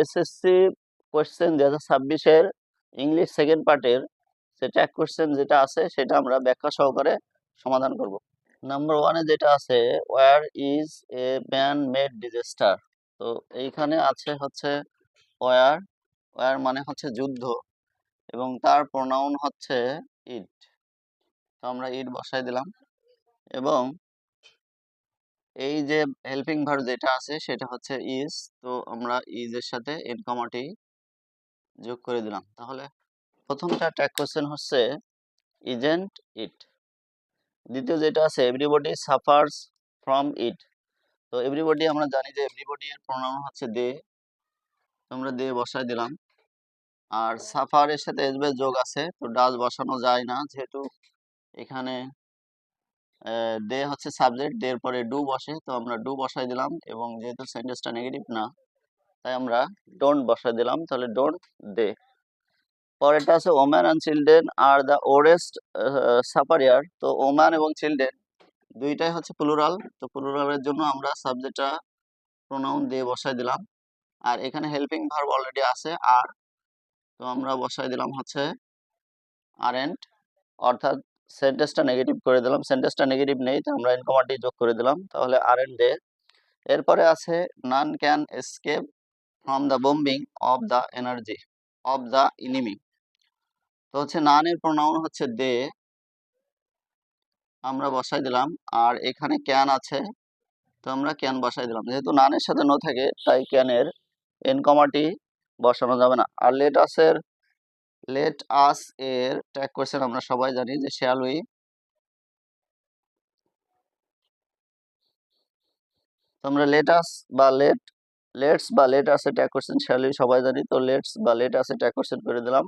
SSC question 2026-এর English second পার্টের যে tag question যেটা আছে সেটা আমরা ব্যাখ্যা সহকারে সমাধান করব। নাম্বার 1-এ যেটা আছে, war is a man made disaster. তো এইখানে আছে হচ্ছে ওয়ার, ওয়ার মানে হচ্ছে যুদ্ধ, এবং তার প্রোনাউন হচ্ছে ইট। তো আমরা ইট বসাই দিলাম, এবং এই যে হেল্পিং ভার্ব যেটা আছে সেটা হচ্ছে ইজ। তো আমরা ইজ এর সাথে ইন কমাটি যোগ করে দিলাম। তাহলে প্রথমটা ট্যাগ কোশ্চেন হচ্ছে ইজেন্ট ইট। দ্বিতীয় যেটা আছে, এভরিবডি সাফার্স ফ্রম ইট। তো এভরিবডি আমরা জানি যে এভরিবডি এর প্রোনাউন হচ্ছে দে, আমরা দে বসাই দিলাম। আর সাফার এর সাথে এসবে যোগ আছে, তো ডাজ বসানো যায় না, যেহেতু এখানে দে হচ্ছে সাবজেক্ট, দের পরে ডু বসে, তো আমরা ডু বসাই দিলাম। এবং যেহেতু সেন্টেন্সটা নেগেটিভ না, তাই আমরা ডোন্ট বসাই দিলাম, তাহলে ডোন্ট দে। পরেরটা আছে ওম্যান অ্যান্ড চিলড্রেন আর দ্য ওল্ডেস্ট সাফারিয়ার। তো ওম্যান এবং চিলড্রেন দুইটাই হচ্ছে প্লুরাল, তো প্লুরালের জন্য আমরা সাবজেক্টটা প্রোনাউন দিয়ে বসাই দিলাম। আর এখানে হেল্পিং ভার্ব অলরেডি আছে আর, তো আমরা বসাই দিলাম হচ্ছে আরেন্ট, অর্থাৎ সেন্টেন্সটা নেগেটিভ করে দিলাম। সেন্টেন্সটা নেগেটিভ নেই, তো আমরা ইনকমাটি যোগ করে দিলাম, তাহলে আরেন্ট দে। এরপরে আছে none can escape from the bombing of the energy of the enemy. তো হচ্ছে নানের প্রোনাউন হচ্ছে দে, আমরা বসাই দিলাম। আর এখানে ক্যান আছে, তো আমরা ক্যান বসাই দিলাম। যেহেতু নানের সাথে নো থাকে, তাই ক্যানের এন কমাটি বসানো যাবে না। আর লেট আস এর ট্যাগ কোশ্চেন আমরা সবাই জানি যে শ্যাল উই। তো আমরা লেটস বা লেট আস এর ট্যাগ কোশ্চেন শ্যাল উই সবাই জানি, তো লেটস বা লেট আস এর ট্যাগ কোশ্চেন করে দিলাম।